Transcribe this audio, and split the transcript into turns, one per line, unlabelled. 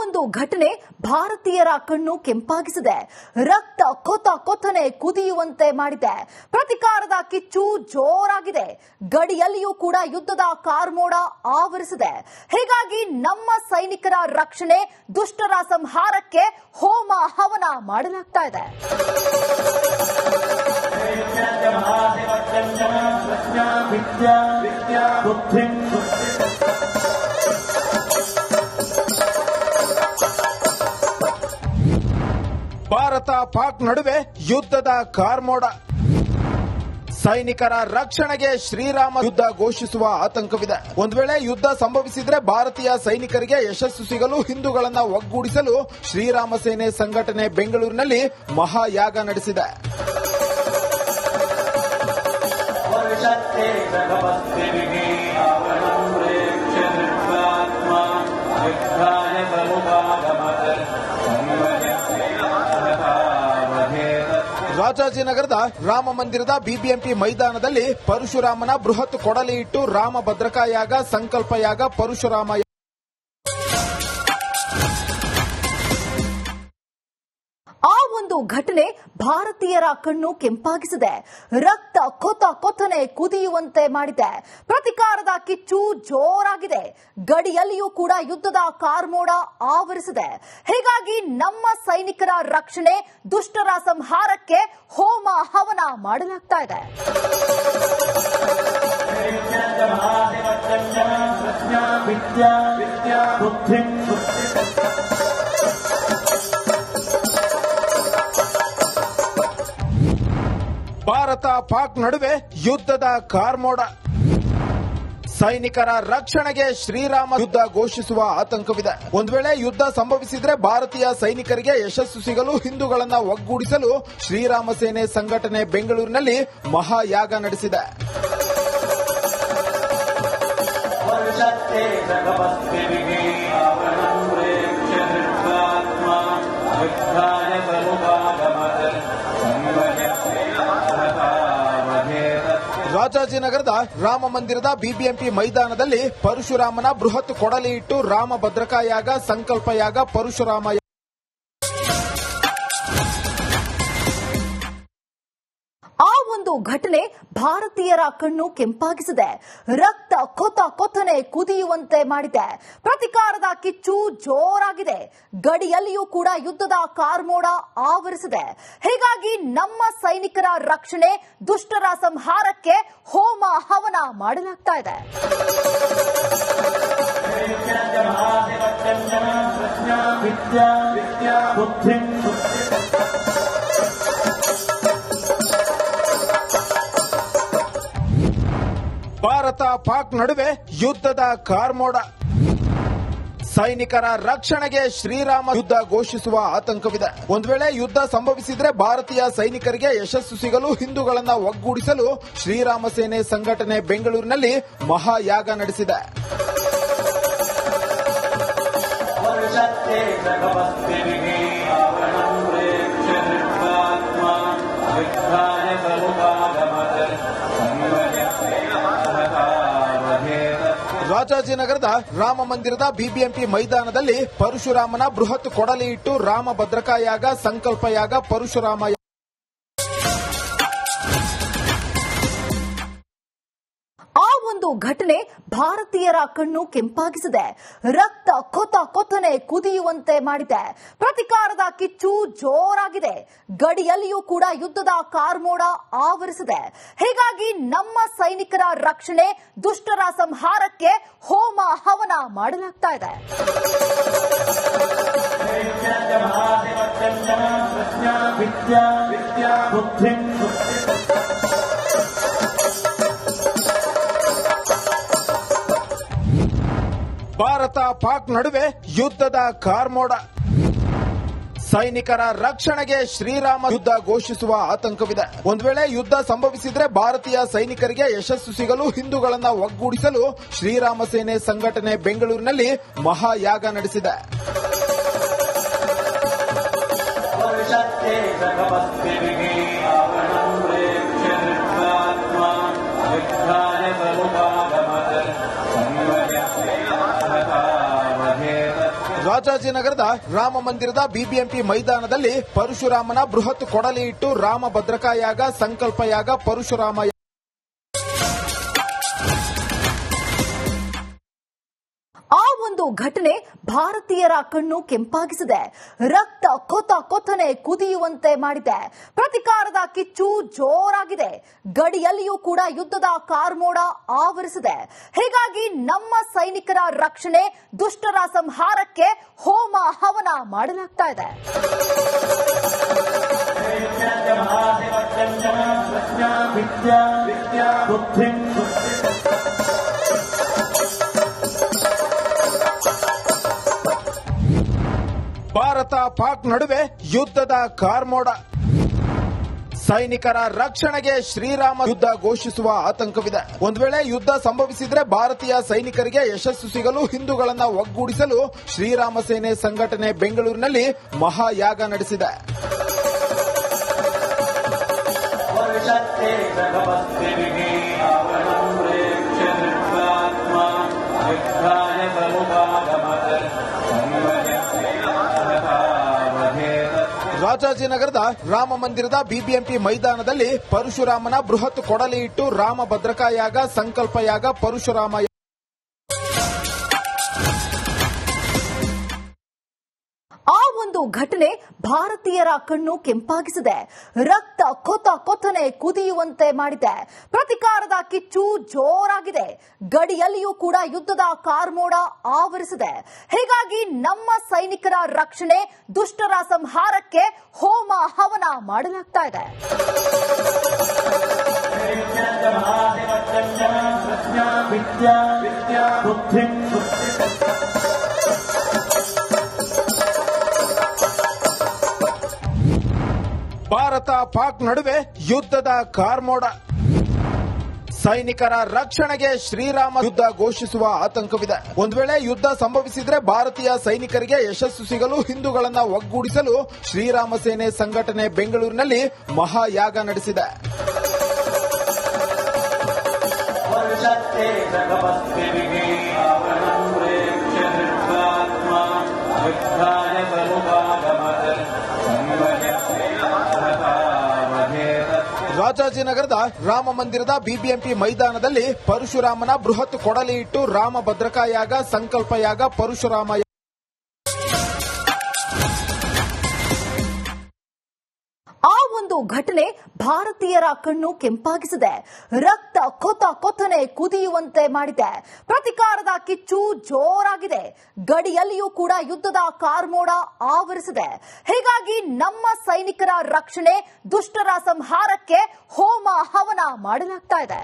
ಒಂದು ಘಟನೆ ಭಾರತೀಯರ ಕಣ್ಣು ಕೆಂಪಾಗಿಸಿದೆ. ರಕ್ತ ಕೊತ ಕೊತನೆ ಕುದಿಯುವಂತೆ ಮಾಡಿದೆ. ಪ್ರತಿಕಾರದ ಕಿಚ್ಚು ಜೋರಾಗಿದೆ. ಗಡಿಯಲ್ಲಿಯೂ ಕೂಡ ಯುದ್ಧದ ಕಾರ್ಮೋಡ ಆವರಿಸಿದೆ. ಹೀಗಾಗಿ ನಮ್ಮ ಸೈನಿಕರ ರಕ್ಷಣೆ, ದುಷ್ಟರ ಸಂಹಾರಕ್ಕೆ ಹೋಮ ಹವನ ಮಾಡಲಾಗ್ತಾ ಇದೆ.
ಭಾರತ ಪಾಕ್ ನಡುವೆ ಯುದ್ಧದ ಕಾರ್ಮೋಡ. ಸೈನಿಕರ ರಕ್ಷಣೆಗೆ ಶ್ರೀರಾಮ ಯುದ್ಧ ಘೋಷಿಸುವ ಆತಂಕವಿದೆ. ಒಂದು ವೇಳೆ ಯುದ್ಧ ಸಂಭವಿಸಿದ್ರೆ ಭಾರತೀಯ ಸೈನಿಕರಿಗೆ ಯಶಸ್ಸು ಸಿಗಲು ಹಿಂದೂಗಳನ್ನ ಒಗ್ಗೂಡಿಸಲು ಶ್ರೀರಾಮ ಸೇನೆ ಸಂಘಟನೆ ಬೆಂಗಳೂರಿನಲ್ಲಿ ಮಹಾಯಾಗ ನಡೆಸಿದೆ. ರಾಜಾಜಿನಗರದ ರಾಮ ಮಂದಿರದ ಬಿಬಿಎಂಪಿ ಮೈದಾನದಲ್ಲಿ ಪರಶುರಾಮನ ಬೃಹತ್ ಕೊಡಲಿ ಇಟ್ಟು ರಾಮ ಭದ್ರಕಾ ಯಾಗ, ಸಂಕಲ್ಪ ಯಾಗ, ಪರಶುರಾಮ
ಆ ಒಂದು ಘಟನೆ ಭಾರತೀಯರ ಕಣ್ಣು ಕೆಂಪಾಗಿಸಿದೆ. ರಕ್ತ ಕೊತ ಕೊತನೆ ಕುದಿಯುವಂತೆ ಮಾಡಿದೆ. ಪ್ರತಿಕಾರದ ಕಿಚ್ಚು ಜೋರಾಗಿದೆ. ಗಡಿಯಲ್ಲಿಯೂ ಕೂಡ ಯುದ್ಧದ ಕಾರ್ಮೋಡ ಆವರಿಸಿದೆ. ಹೀಗಾಗಿ ನಮ್ಮ ಸೈನಿಕರ ರಕ್ಷಣೆ, ದುಷ್ಟರ ಸಂಹಾರಕ್ಕೆ ಹೋಮ ಹವನ ಮಾಡಲಾಗ್ತಾ ಇದೆ.
ಭಾರತ ಪಾಕ್ ನಡುವೆ ಯುದ್ಧದ ಕಾರ್ಮೋಡ. ಸೈನಿಕರ ರಕ್ಷಣೆಗೆ ಶ್ರೀರಾಮ ಯುದ್ಧ ಘೋಷಿಸುವ ಆತಂಕವಿದೆ. ಒಂದು ವೇಳೆ ಯುದ್ಧ ಸಂಭವಿಸಿದ್ರೆ ಭಾರತೀಯ ಸೈನಿಕರಿಗೆ ಯಶಸ್ಸು ಸಿಗಲು ಹಿಂದೂಗಳನ್ನ ಒಗ್ಗೂಡಿಸಲು ಶ್ರೀರಾಮ ಸೇನೆ ಸಂಘಟನೆ ಬೆಂಗಳೂರಿನಲ್ಲಿ ಮಹಾಯಾಗ ನಡೆಸಿದೆ. ರಾಜಾಜಿನಗರದ ರಾಮ ಮಂದಿರದ ಬಿಬಿಎಂಪಿ ಮೈದಾನದಲ್ಲಿ ಪರಶುರಾಮನ ಬೃಹತ್ ಕೊಡಲಿ ಇಟ್ಟು ರಾಮ ಭದ್ರಕಾ ಯಾಗ, ಸಂಕಲ್ಪ ಯಾಗ, ಪರಶುರಾಮ
ಆ ಒಂದು ಘಟನೆ ಭಾರತೀಯರ ಕಣ್ಣು ಕೆಂಪಾಗಿಸಿದೆ. ರಕ್ತ ಕೊತ ಕೊತನೆ ಕುದಿಯುವಂತೆ ಮಾಡಿದೆ. ಪ್ರತಿಕಾರದ ಕಿಚ್ಚು ಜೋರಾಗಿದೆ. ಗಡಿಯಲ್ಲಿಯೂ ಕೂಡ ಯುದ್ಧದ ಕಾರ್ಮೋಡ ಆವರಿಸಿದೆ. ಹೀಗಾಗಿ ನಮ್ಮ ಸೈನಿಕರ ರಕ್ಷಣೆ, ದುಷ್ಟರ ಸಂಹಾರಕ್ಕೆ ಹೋಮ ಹವನ ಮಾಡಲಾಗ್ತಾ ಇದೆ.
ಭಾರತ ಪಾಕ್ ನಡುವೆ ಯುದ್ಧದ ಕಾರ್ಮೋಡ. ಸೈನಿಕರ ರಕ್ಷಣೆಗೆ ಶ್ರೀರಾಮ ಯುದ್ಧ ಘೋಷಿಸುವ ಆತಂಕವಿದೆ. ಒಂದು ವೇಳೆ ಯುದ್ಧ ಸಂಭವಿಸಿದ್ರೆ ಭಾರತೀಯ ಸೈನಿಕರಿಗೆ ಯಶಸ್ಸು ಸಿಗಲು ಹಿಂದೂಗಳನ್ನ ಒಗ್ಗೂಡಿಸಲು ಶ್ರೀರಾಮ ಸೇನೆ ಸಂಘಟನೆ ಬೆಂಗಳೂರಿನಲ್ಲಿ ಮಹಾಯಾಗ ನಡೆಸಿದೆ. ರಾಜಾಜಿನಗರದ ರಾಮ ಮಂದಿರದ ಬಿಬಿಎಂಪಿ ಮೈದಾನದಲ್ಲಿ ಪರಶುರಾಮನ ಬೃಹತ್ ಕೊಡಲಿ ಇಟ್ಟು ರಾಮ ಭದ್ರಕಾ ಯಾಗ, ಸಂಕಲ್ಪ ಯಾಗ, ಪರಶುರಾಮ
ಆ ಒಂದು ಘಟನೆ ಭಾರತೀಯರ ಕಣ್ಣು ಕೆಂಪಾಗಿಸಿದೆ. ರಕ್ತ ಕೊತ ಕೊತನೆ ಕುದಿಯುವಂತೆ ಮಾಡಿದೆ. ಪ್ರತಿಕಾರದ ಕಿಚ್ಚು ಜೋರಾಗಿದೆ. ಗಡಿಯಲ್ಲಿಯೂ ಕೂಡ ಯುದ್ಧದ ಕಾರ್ಮೋಡ ಆವರಿಸಿದೆ. ಹೀಗಾಗಿ ನಮ್ಮ ಸೈನಿಕರ ರಕ್ಷಣೆ, ದುಷ್ಟರ ಸಂಹಾರಕ್ಕೆ ಹೋಮ ಹವನ ಮಾಡಲಾಗ್ತಾ ಇದೆ.
ಭಾರತ ಪಾಕ್ ನಡುವೆ ಯುದ್ಧದ ಕಾರ್ಮೋಡ. ಸೈನಿಕರ ರಕ್ಷಣೆಗೆ ಶ್ರೀರಾಮ ಯುದ್ಧ ಘೋಷಿಸುವ ಆತಂಕವಿದೆ. ಒಂದು ವೇಳೆ ಯುದ್ಧ ಸಂಭವಿಸಿದ್ರೆ ಭಾರತೀಯ ಸೈನಿಕರಿಗೆ ಯಶಸ್ಸು ಸಿಗಲು ಹಿಂದೂಗಳನ್ನ ಒಗ್ಗೂಡಿಸಲು ಶ್ರೀರಾಮ ಸೇನೆ ಸಂಘಟನೆ ಬೆಂಗಳೂರಿನಲ್ಲಿ ಮಹಾಯಾಗ ನಡೆಸಿದೆ. ರಾಜಾಜಿನಗರದ ರಾಮ ಮಂದಿರದ ಬಿಬಿಎಂಪಿ ಮೈದಾನದಲ್ಲಿ ಪರಶುರಾಮನ ಬೃಹತ್ ಕೊಡಲಿ ಇಟ್ಟು ರಾಮ ಭದ್ರಕಾಯಾಗ ಸಂಕಲ್ಪಯಾಗ ಪರಶುರಾಮ
ಆ ಒಂದು ಘಟನೆ ಭಾರತೀಯರ ಕಣ್ಣು ಕೆಂಪಾಗಿಸಿದೆ. ರಕ್ತ ಕೊತ್ತನೆ ಕುದಿಯುವಂತೆ ಮಾಡಿದೆ. ಪ್ರತಿಕಾರದ ಕಿಚ್ಚು ಜೋರಾಗಿದೆ. ಗಡಿಯಲ್ಲಿಯೂ ಕೂಡ ಯುದ್ಧದ ಕಾರ್ಮೋಡ ಆವರಿಸಿದೆ. ಹೀಗಾಗಿ ನಮ್ಮ ಸೈನಿಕರ ರಕ್ಷಣೆ, ದುಷ್ಟರ ಸಂಹಾರಕ್ಕೆ ಹೋಮ ಹವನ ಮಾಡಲಾಗ್ತಾ ಇದೆ.
ಭಾರತ ಪಾಕ್ ನಡುವೆ ಯುದ್ಧದ ಕಾರ್ಮೋಡ. ಸೈನಿಕರ ರಕ್ಷಣೆಗೆ ಶ್ರೀರಾಮ ಯುದ್ಧ ಘೋಷಿಸುವ ಆತಂಕವಿದೆ. ಒಂದು ವೇಳೆ ಯುದ್ಧ ಸಂಭವಿಸಿದ್ರೆ ಭಾರತೀಯ ಸೈನಿಕರಿಗೆ ಯಶಸ್ಸು ಸಿಗಲು ಹಿಂದೂಗಳನ್ನ ಒಗ್ಗೂಡಿಸಲು ಶ್ರೀರಾಮ ಸೇನೆ ಸಂಘಟನೆ ಬೆಂಗಳೂರಿನಲ್ಲಿ ಮಹಾಯಾಗ ನಡೆಸಿದೆ. ರಾಜಾಜಿನಗರದ ರಾಮ ಮಂದಿರದ ಬಿಬಿಎಂಪಿ ಮೈದಾನದಲ್ಲಿ ಪರಶುರಾಮನ ಬೃಹತ್ ಕೊಡಲಿ ಇಟ್ಟು ರಾಮ ಭದ್ರಕಾಯಾಗ ಸಂಕಲ್ಪಯಾಗ ಪರಶುರಾಮ
ಆ ಒಂದು ಘಟನೆ ಭಾರತೀಯರ ಕಣ್ಣು ಕೆಂಪಾಗಿಸಿದೆ. ರಕ್ತ ಕೊತ್ತನೆ ಕುದಿಯುವಂತೆ ಮಾಡಿದೆ. ಪ್ರತಿಕಾರದ ಕಿಚ್ಚು ಜೋರಾಗಿದೆ. ಗಡಿಯಲ್ಲಿಯೂ ಕೂಡ ಯುದ್ಧದ ಕಾರ್ಮೋಡ ಆವರಿಸಿದೆ. ಹೀಗಾಗಿ ನಮ್ಮ ಸೈನಿಕರ ರಕ್ಷಣೆ, ದುಷ್ಟರ ಸಂಹಾರಕ್ಕೆ ಹೋಮ ಹವನ ಮಾಡಲಾಗ್ತಾ ಇದೆ.
ಭಾರತ ಪಾಕ್ ನಡುವೆ ಯುದ್ಧದ ಕಾರ್ಮೋಡ. ಸೈನಿಕರ ರಕ್ಷಣೆಗೆ ಶ್ರೀರಾಮ ಯುದ್ಧ ಘೋಷಿಸುವ ಆತಂಕವಿದೆ. ಒಂದು ವೇಳೆ ಯುದ್ಧ ಸಂಭವಿಸಿದ್ರೆ ಭಾರತೀಯ ಸೈನಿಕರಿಗೆ ಯಶಸ್ಸು ಸಿಗಲು ಹಿಂದೂಗಳನ್ನ ಒಗ್ಗೂಡಿಸಲು ಶ್ರೀರಾಮ ಸೇನೆ ಸಂಘಟನೆ ಬೆಂಗಳೂರಿನಲ್ಲಿ ಮಹಾಯಾಗ ನಡೆಸಿದೆ. ರಾಜಾಜಿನಗರದ ರಾಮ ಮಂದಿರದ ಬಿಬಿಎಂಪಿ ಮೈದಾನದಲ್ಲಿ ಪರಶುರಾಮನ ಬೃಹತ್ ಕೊಡಲಿ ಇಟ್ಟು ರಾಮ ಭದ್ರಕಾಯಾಗ ಸಂಕಲ್ಪಯಾಗ ಪರಶುರಾಮ
ಆ ಒಂದು ಘಟನೆ ಭಾರತೀಯರ ಕಣ್ಣು ಕೆಂಪಾಗಿಸಿದೆ. ರಕ್ತ ಕೊತ್ತನೆ ಕುದಿಯುವಂತೆ ಮಾಡಿದೆ. ಪ್ರತಿಕಾರದ ಕಿಚ್ಚು ಜೋರಾಗಿದೆ. ಗಡಿಯಲ್ಲಿಯೂ ಕೂಡ ಯುದ್ಧದ ಕಾರ್ಮೋಡ ಆವರಿಸಿದೆ. ಹೀಗಾಗಿ ನಮ್ಮ ಸೈನಿಕರ ರಕ್ಷಣೆ, ದುಷ್ಟರ ಸಂಹಾರಕ್ಕೆ ಹೋಮ ಹವನ ಮಾಡಲಾಗ್ತಾ ಇದೆ.